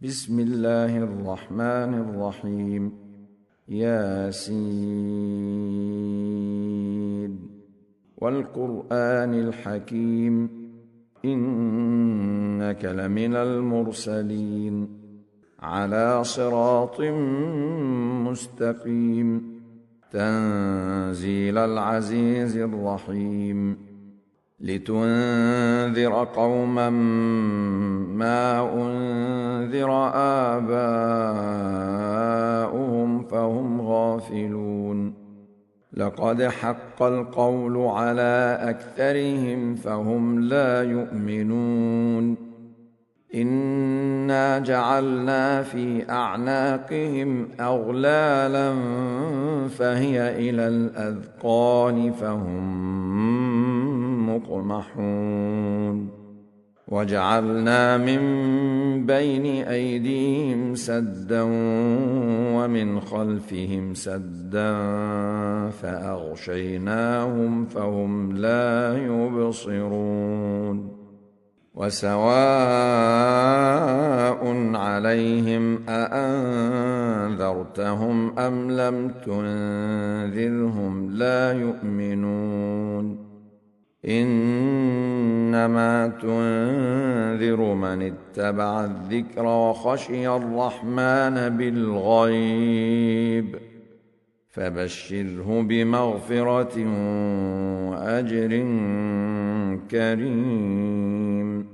بسم الله الرحمن الرحيم. ياسين والقرآن الحكيم إنك لمن المرسلين على صراط مستقيم تنزيل العزيز الرحيم لتنذر قوما ما أنذر آباؤهم فهم غافلون لقد حق القول على أكثرهم فهم لا يؤمنون إنا جعلنا في أعناقهم أغلالا فهي إلى الأذقان فهم مقمحون وجعلنا من بين أيديهم سدا ومن خلفهم سدا فأغشيناهم فهم لا يبصرون وسواء عليهم أأنذرتهم أم لم تنذرهم لا يؤمنون إنما تنذر من اتبع الذكر وخشي الرحمن بالغيب فبشره بمغفرة وأجر كريم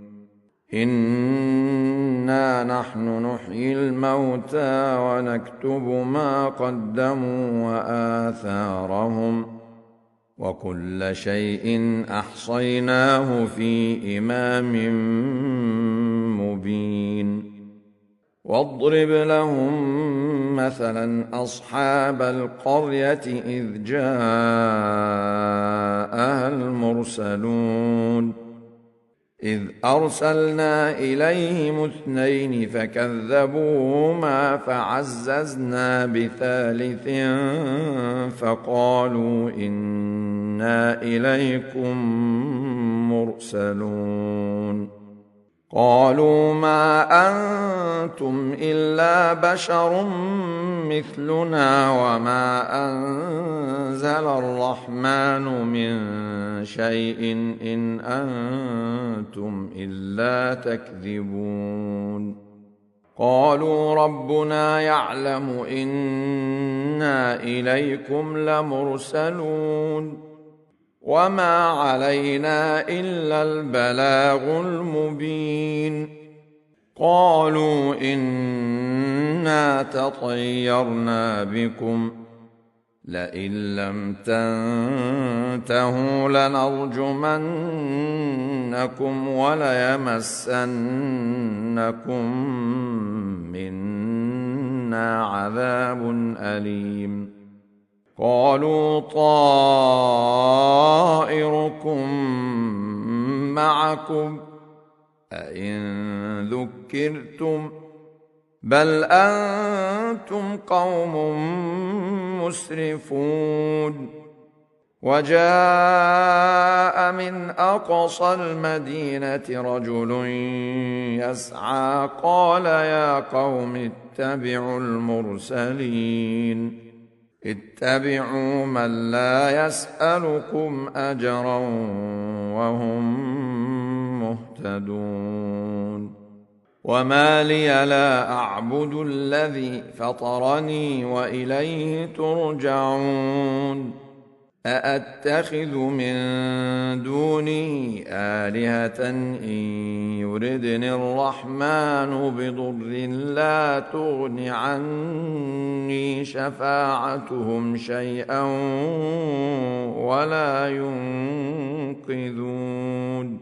إنا نحن نحيي الموتى ونكتب ما قدموا وآثارهم وكل شيء أحصيناه في إمام مبين واضرب لهم مثلا أصحاب القرية إذ جاءها المرسلون إذ أرسلنا إليهم 2 فكذبوهما فعززنا بثالث فقالوا إنا إليكم مرسلون قالوا ما أنتم إلا بشر مثلنا وما أنزل الرحمن من شيء إن أنتم إلا تكذبون قالوا ربنا يعلم إنا إليكم لمرسلون وما علينا إلا البلاغ المبين قالوا إنا تطيرنا بكم لئن لم تنتهوا لنرجمنكم وليمسنكم منا عذاب أليم قالوا طائركم معكم أئن ذكرتم بل أنتم قوم مسرفون وجاء من أقصى المدينة رجل يسعى قال يا قوم اتبعوا المرسلين اتبعوا من لا يسألكم أجرا وهم مهتدون وما لي لا أعبد الذي فطرني وإليه ترجعون أأتخذ من دونه آلهة إن يردني الرحمن بضر لا تغن عني شفاعتهم شيئا ولا ينقذون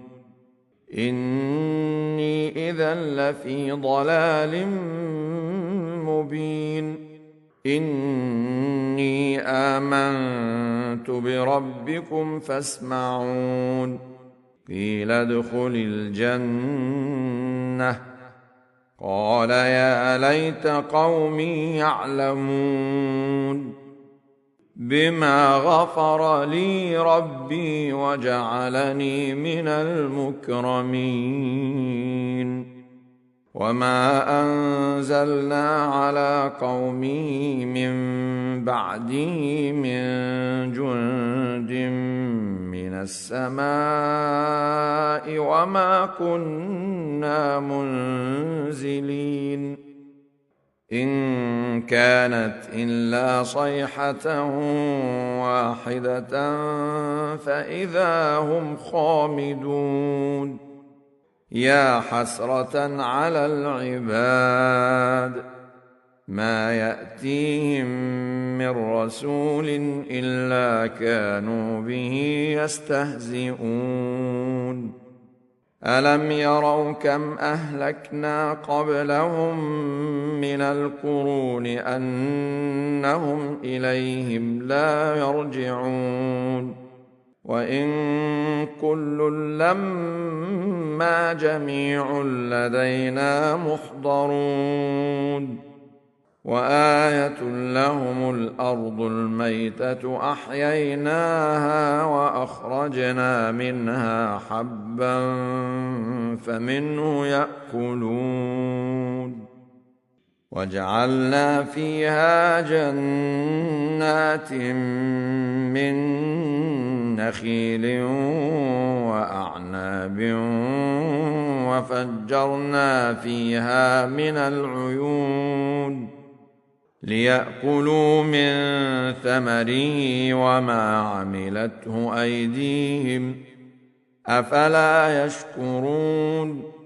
إني إذا لفي ضلال مبين إني آمنت بربكم فاسمعون قيل ادخل الجنة قال يا ليت قومي يعلمون بما غفر لي ربي وجعلني من المكرمين وما أنزلنا على قومه من بعده من جند من السماء وما كنا منزلين إن كانت إلا صيحة واحدة فإذا هم خامدون يا حسرة على العباد ما يأتيهم من رسول إلا كانوا به يستهزئون ألم يروا كم أهلكنا قبلهم من القرون أنهم إليهم لا يرجعون وإن كل لما جميع لدينا محضرون وآية لهم الأرض الميتة أحييناها وأخرجنا منها حبا فمنه يأكلون وجعلنا فيها جنات من نخيل وأعناب وفجرنا فيها من العيون ليأكلوا من ثمره وما عملته أيديهم أفلا يشكرون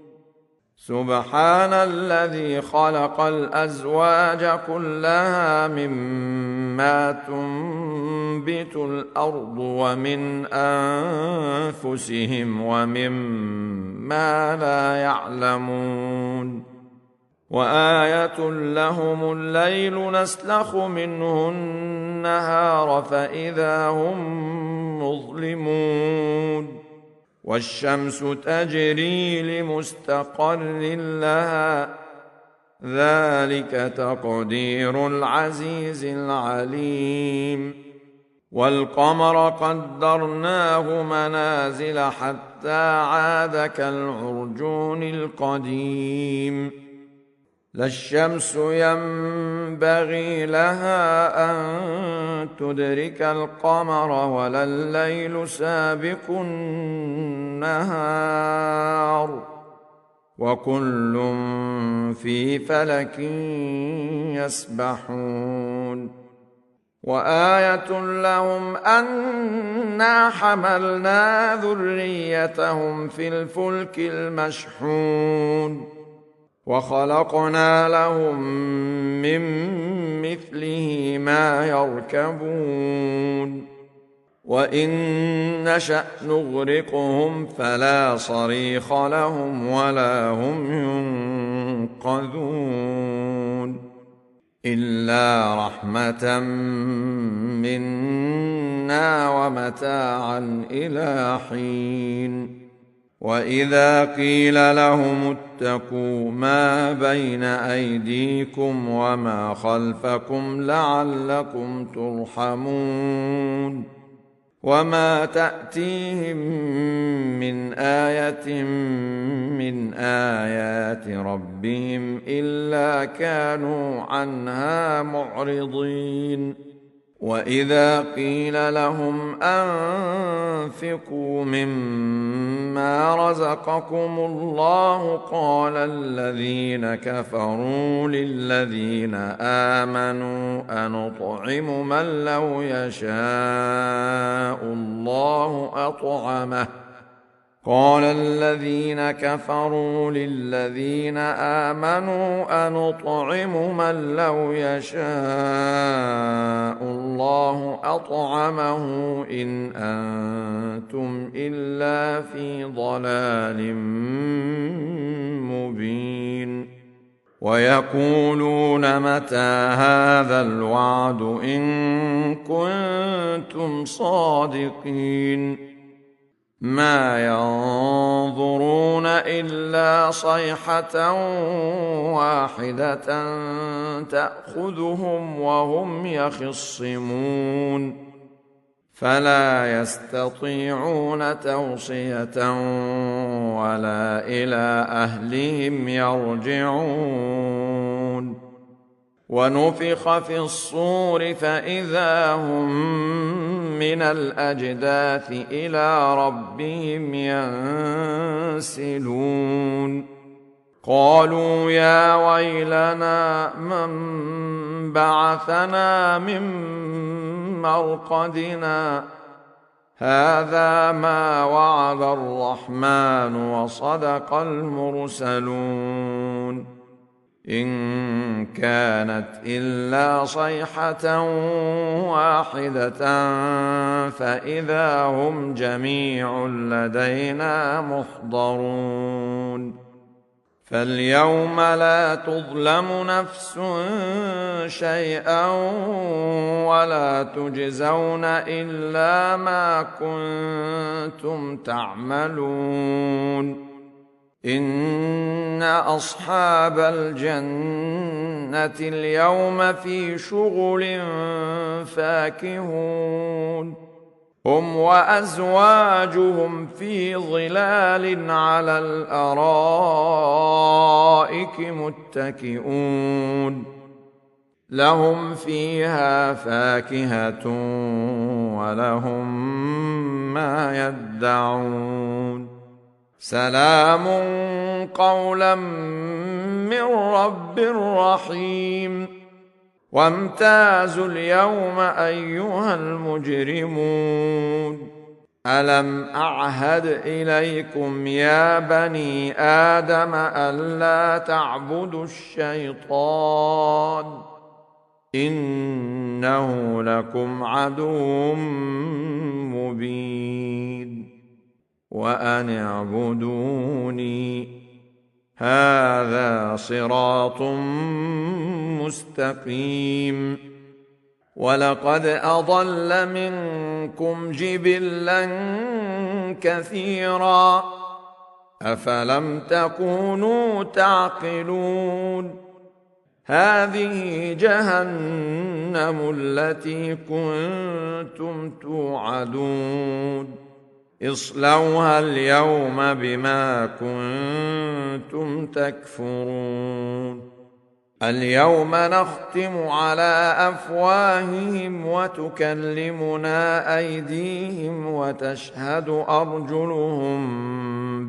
سبحان الذي خلق الأزواج كلها مما تنبت الأرض ومن أنفسهم ومما لا يعلمون وآية لهم الليل نسلخ منه النهار فإذا هم مظلمون والشمس تجري لمستقر لها ذلك تقدير العزيز العليم والقمر قدرناه منازل حتى عاد كالعرجون القديم لا الشمس ينبغي لها أن تدرك القمر ولا الليل سابق النهار وكل في فلك يسبحون وآية لهم أنا حملنا ذريتهم في الفلك المشحون وخلقنا لهم من مثله ما يركبون وإن نشأ نغرقهم فلا صريخ لهم ولا هم ينقذون إلا رحمة منا ومتاعا إلى حين وإذا قيل لهم اتقوا ما بين أيديكم وما خلفكم لعلكم ترحمون وما تأتيهم من آية من آيات ربهم إلا كانوا عنها معرضين وإذا قيل لهم أنفقوا مما رزقكم الله قال الذين كفروا للذين آمنوا أنطعم من لو يشاء الله أطعمه قال الذين كفروا للذين آمنوا أنطعم من لو يشاء الله أطعمه إن أنتم إلا في ضلال مبين ويقولون متى هذا الوعد إن كنتم صادقين ما ينظرون إلا صيحة واحدة تأخذهم وهم يخصمون فلا يستطيعون توصية ولا إلى أهلهم يرجعون ونفخ في الصور فإذا هم من الأجداث إلى ربهم ينسلون قالوا يا ويلنا من بعثنا من مرقدنا هذا ما وعد الرحمن وصدق المرسلون إن كانت إلا صيحة واحدة فإذا هم جميع لدينا محضرون فاليوم لا تظلم نفس شيئا ولا تجزون إلا ما كنتم تعملون إن أصحاب الجنة اليوم في شغل فاكهون هم وأزواجهم في ظلال على الأرائك متكئون لهم فيها فاكهة ولهم ما يدعون سلام قولا من رب رحيم وامتازوا اليوم أيها المجرمون ألم أعهد إليكم يا بني آدم ألا تعبدوا الشيطان إنه لكم عدو مبين وأن اعبدوني هذا صراط مستقيم ولقد أضل منكم جبلا كثيرا أفلم تكونوا تعقلون هذه جهنم التي كنتم توعدون اصلوها اليوم بما كنتم تكفرون اليوم نختم على أفواههم وتكلمنا أيديهم وتشهد أرجلهم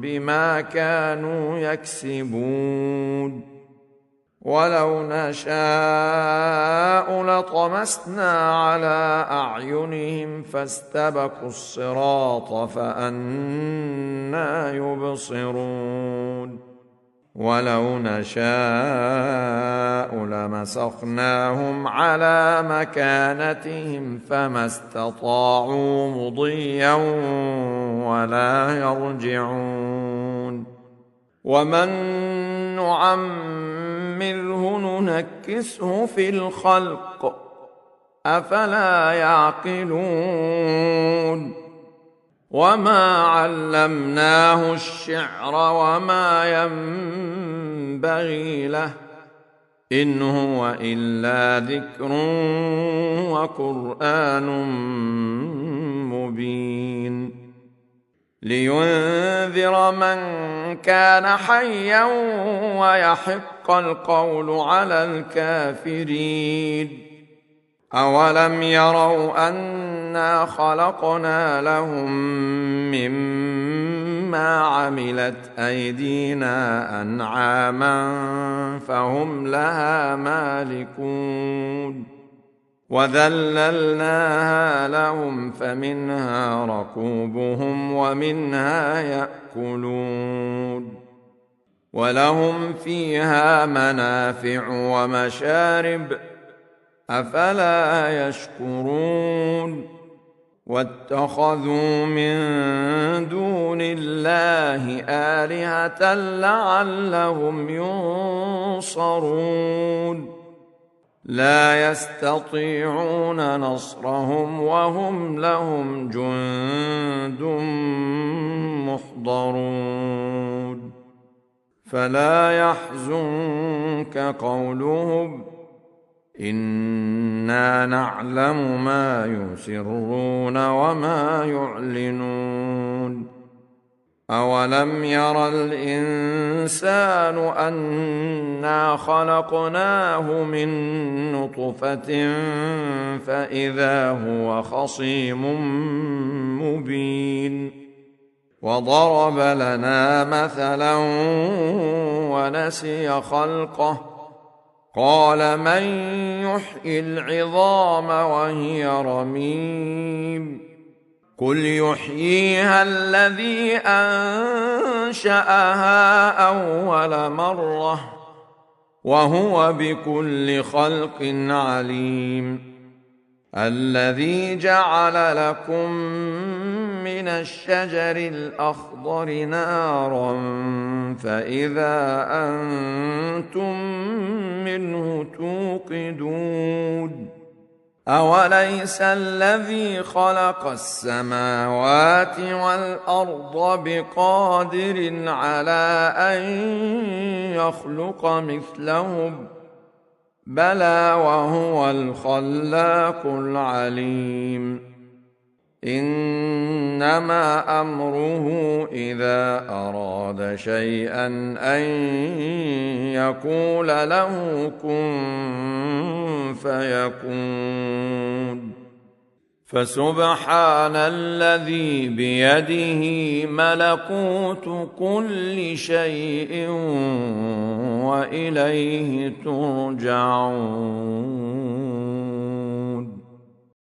بما كانوا يكسبون ولو نشاء لطمسنا على أعينهم فاستبقوا الصراط فأنى يبصرون ولو نشاء لمسخناهم على مكانتهم فما استطاعوا مضيا ولا يرجعون ومن نعمره ننكسه في الخلق أفلا يعقلون وما علمناه الشعر وما ينبغي له إن هو إلا ذكر وقرآن مبين لينذر من كان حيا ويحق القول على الكافرين أولم يروا أنا خلقنا لهم مما عملت أيدينا أنعاما فهم لها مالكون وذللناها لهم فمنها ركوبهم ومنها يأكلون ولهم فيها منافع ومشارب أفلا يشكرون واتخذوا من دون الله آلهة لعلهم ينصرون لا يستطيعون نصرهم وهم لهم جند محضرون فلا يحزنك قولهم إنا نعلم ما يسرون وما يعلنون أولم ير الإنسان أنا خلقناه من نطفة فإذا هو خصيم مبين وضرب لنا مثلا ونسي خلقه قال من يحيي العظام وهي رميم قل يحييها الذي أنشأها أول مرة وهو بكل خلق عليم الذي جعل لكم من الشجر الأخضر نارا فإذا أنتم منه توقدون أوليس الذي خلق السماوات والأرض بقادر على أن يخلق مثلهم بلى وهو الخلاق العليم إنما أمره إذا أراد شيئا أن يقول له كن فيكون فسبحان الذي بيده ملكوت كل شيء وإليه ترجعون.